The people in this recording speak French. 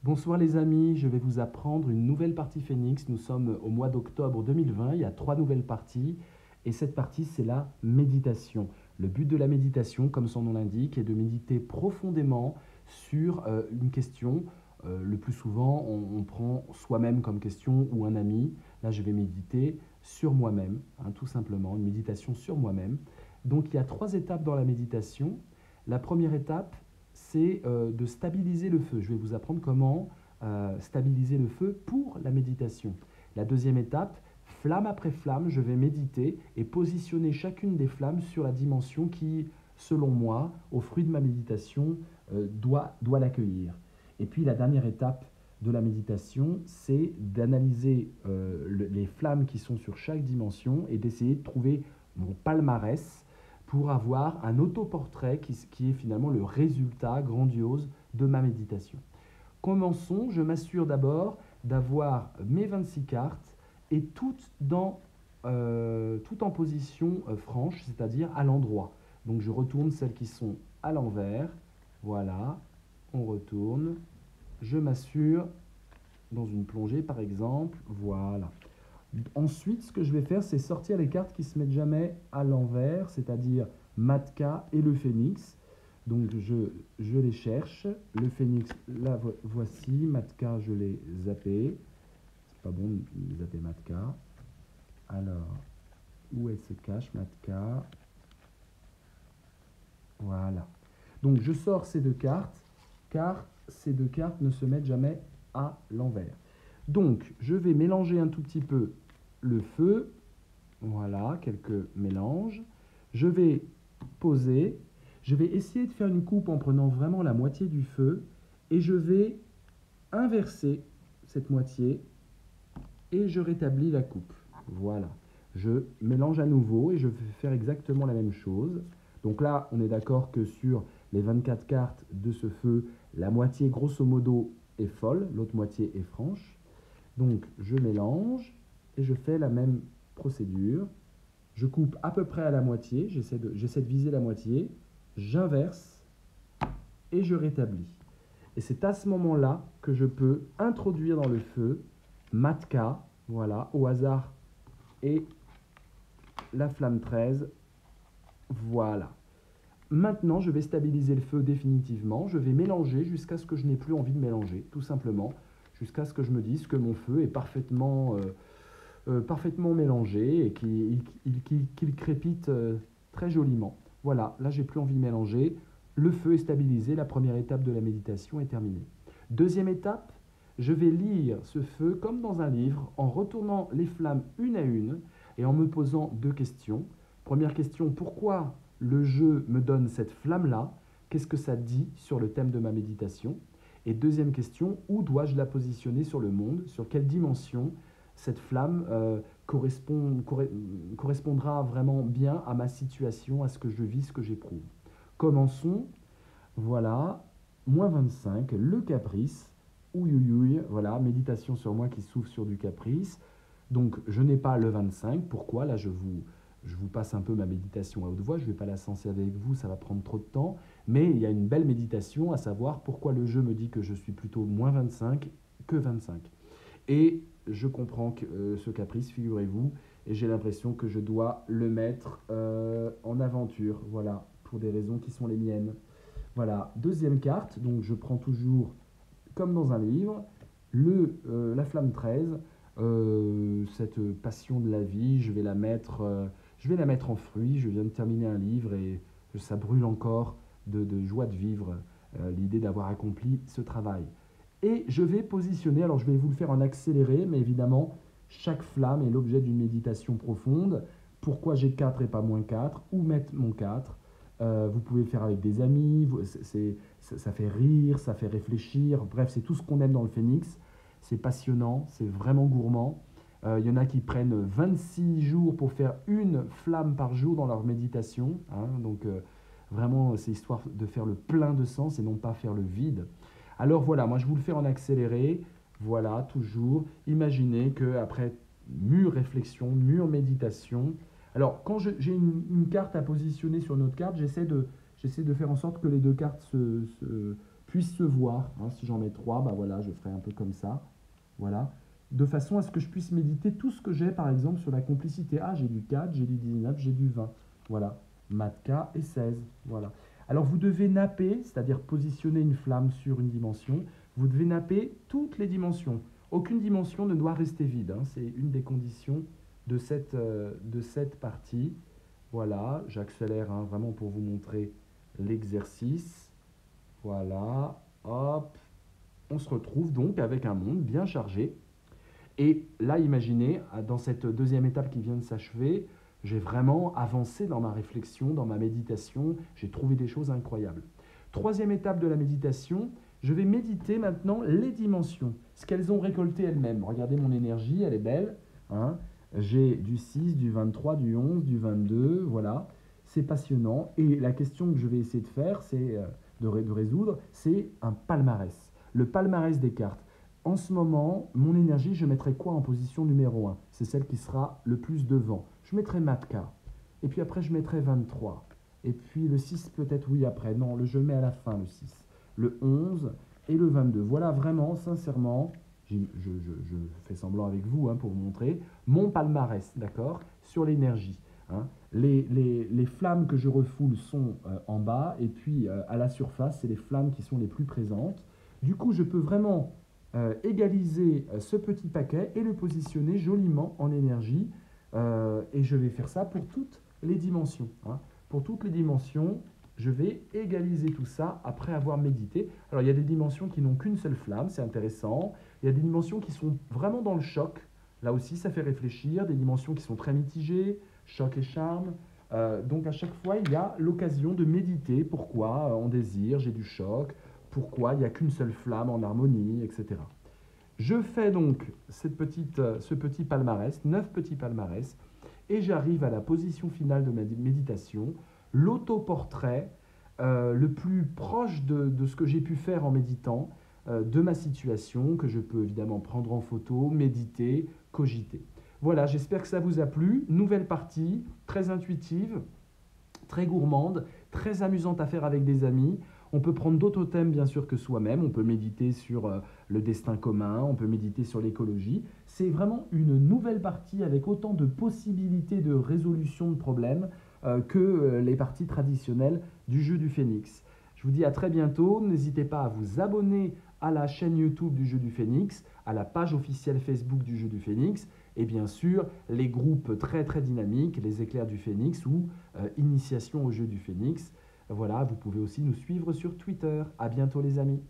Bonsoir les amis, je vais vous apprendre une nouvelle partie Phoenix. Nous sommes au mois d'octobre 2020, il y a 3 nouvelles parties et cette partie c'est la méditation. Le but de la méditation, comme son nom l'indique, est de méditer profondément sur une question. Le plus souvent, on prend soi-même comme question ou un ami. Là, je vais méditer sur moi-même, hein, tout simplement, une méditation sur moi-même. Donc il y a 3 étapes dans la méditation. La première étape, c'est de stabiliser le feu. Je vais vous apprendre comment stabiliser le feu pour la méditation. La deuxième étape, flamme après flamme, je vais méditer et positionner chacune des flammes sur la dimension qui, selon moi, au fruit de ma méditation, doit l'accueillir. Et puis la dernière étape de la méditation, c'est d'analyser les flammes qui sont sur chaque dimension et d'essayer de trouver mon palmarès pour avoir un autoportrait qui est finalement le résultat grandiose de ma méditation. Commençons, je m'assure d'abord d'avoir mes 26 cartes et toutes en position franche, c'est-à-dire à l'endroit. Donc je retourne celles qui sont à l'envers, voilà, on retourne, je m'assure dans une plongée par exemple, voilà. Ensuite, ce que je vais faire, c'est sortir les cartes qui se mettent jamais à l'envers, c'est-à-dire Matka et le Phénix. Donc je les cherche. Le Phénix, là voici. Matka, je l'ai zappé. C'est pas bon de zapper Matka. Alors, où elle se cache, Matka? Voilà. Donc je sors ces 2 cartes, car ces 2 cartes ne se mettent jamais à l'envers. Donc je vais mélanger un tout petit peu le feu. Voilà, quelques mélanges. Je vais poser. Je vais essayer de faire une coupe en prenant vraiment la moitié du feu. Et je vais inverser cette moitié et je rétablis la coupe. Voilà. Je mélange à nouveau et je vais faire exactement la même chose. Donc là, on est d'accord que sur les 24 cartes de ce feu, la moitié, grosso modo, est folle, l'autre moitié est franche. Donc je mélange et je fais la même procédure. Je coupe à peu près à la moitié, j'essaie de viser la moitié, j'inverse et je rétablis. Et c'est à ce moment-là que je peux introduire dans le feu Matka, voilà, au hasard, et la flamme 13, voilà. Maintenant, je vais stabiliser le feu définitivement, je vais mélanger jusqu'à ce que je n'ai plus envie de mélanger, tout simplement, jusqu'à ce que je me dise que mon feu est parfaitement mélangé et qu'il crépite très joliment. Voilà, là j'ai plus envie de mélanger. Le feu est stabilisé, la première étape de la méditation est terminée. Deuxième étape, je vais lire ce feu comme dans un livre en retournant les flammes une à une et en me posant 2 questions. Première question, pourquoi le jeu me donne cette flamme-là? Qu'est-ce que ça dit sur le thème de ma méditation? Et deuxième question, où dois-je la positionner sur le monde? Sur quelle dimension cette flamme correspondra vraiment bien à ma situation, à ce que je vis, ce que j'éprouve. Commençons, voilà, -25, le caprice, ouïouïouï, voilà, méditation sur moi qui souffle sur du caprice. Donc je n'ai pas le 25, pourquoi? Là je vous passe un peu ma méditation à haute voix, je ne vais pas la censer avec vous, ça va prendre trop de temps, mais il y a une belle méditation à savoir pourquoi le jeu me dit que je suis plutôt -25 que 25. Et je comprends ce caprice, figurez-vous, et j'ai l'impression que je dois le mettre en aventure, voilà, pour des raisons qui sont les miennes. Voilà, deuxième carte, donc je prends toujours, comme dans un livre, la flamme 13, cette passion de la vie, je vais la mettre en fruit, je viens de terminer un livre et ça brûle encore de joie de vivre, l'idée d'avoir accompli ce travail. Et je vais positionner, alors je vais vous le faire en accéléré, mais évidemment, chaque flamme est l'objet d'une méditation profonde. Pourquoi j'ai 4 et pas -4? Où mettre mon 4? Vous pouvez le faire avec des amis, ça fait rire, ça fait réfléchir. Bref, c'est tout ce qu'on aime dans le Phénix. C'est passionnant, c'est vraiment gourmand. Il y en a qui prennent 26 jours pour faire une flamme par jour dans leur méditation, hein. Donc vraiment, c'est histoire de faire le plein de sens et non pas faire le vide. Alors voilà, moi je vous le fais en accéléré. Voilà, toujours. Imaginez qu'après mûre réflexion, mûre méditation. Alors, quand j'ai une carte à positionner sur une autre carte, j'essaie de faire en sorte que les 2 cartes puisse se voir. Hein. Si j'en mets 3, bah voilà, je ferai un peu comme ça. Voilà. De façon à ce que je puisse méditer tout ce que j'ai, par exemple, sur la complicité. Ah, j'ai du 4, j'ai du 19, j'ai du 20. Voilà. Matka et 16. Voilà. Alors vous devez napper, c'est-à-dire positionner une flamme sur une dimension. Vous devez napper toutes les dimensions. Aucune dimension ne doit rester vide. Hein. C'est une des conditions de cette partie. Voilà, j'accélère hein, vraiment pour vous montrer l'exercice. Voilà, hop. On se retrouve donc avec un monde bien chargé. Et là, imaginez, dans cette deuxième étape qui vient de s'achever, j'ai vraiment avancé dans ma réflexion, dans ma méditation. J'ai trouvé des choses incroyables. Troisième étape de la méditation, je vais méditer maintenant les dimensions, ce qu'elles ont récolté elles-mêmes. Regardez mon énergie, elle est belle. Hein. J'ai du 6, du 23, du 11, du 22, voilà. C'est passionnant. Et la question que je vais essayer de faire, c'est de résoudre, c'est un palmarès. Le palmarès des cartes. En ce moment, mon énergie, je mettrai quoi en position numéro 1? C'est celle qui sera le plus devant. Je mettrai Matka. Et puis après, je mettrai 23. Et puis le 6 peut-être, oui, après. Non, je le mets à la fin, le 6. Le 11 et le 22. Voilà, vraiment, sincèrement, je fais semblant avec vous hein, pour vous montrer mon palmarès, d'accord, sur l'énergie. Hein. Les flammes que je refoule sont en bas, et puis à la surface, c'est les flammes qui sont les plus présentes. Du coup, je peux vraiment égaliser ce petit paquet et le positionner joliment en énergie. Et je vais faire ça pour toutes les dimensions. Hein. Pour toutes les dimensions, je vais égaliser tout ça après avoir médité. Alors, il y a des dimensions qui n'ont qu'une seule flamme, c'est intéressant. Il y a des dimensions qui sont vraiment dans le choc. Là aussi, ça fait réfléchir. Des dimensions qui sont très mitigées, choc et charme. Donc, à chaque fois, il y a l'occasion de méditer. Pourquoi on désire, j'ai du choc. Pourquoi il n'y a qu'une seule flamme en harmonie, etc. Je fais donc ce petit palmarès, 9 petits palmarès, et j'arrive à la position finale de ma méditation, l'autoportrait le plus proche de ce que j'ai pu faire en méditant, de ma situation, que je peux évidemment prendre en photo, méditer, cogiter. Voilà, j'espère que ça vous a plu. Nouvelle partie, très intuitive, très gourmande, très amusante à faire avec des amis. On peut prendre d'autres thèmes bien sûr que soi-même, on peut méditer sur le destin commun, on peut méditer sur l'écologie. C'est vraiment une nouvelle partie avec autant de possibilités de résolution de problèmes que les parties traditionnelles du jeu du Phénix. Je vous dis à très bientôt, n'hésitez pas à vous abonner à la chaîne YouTube du jeu du Phénix, à la page officielle Facebook du jeu du Phénix, et bien sûr les groupes très très dynamiques, les éclairs du Phénix ou Initiation au jeu du Phénix. Voilà, vous pouvez aussi nous suivre sur Twitter. À bientôt les amis.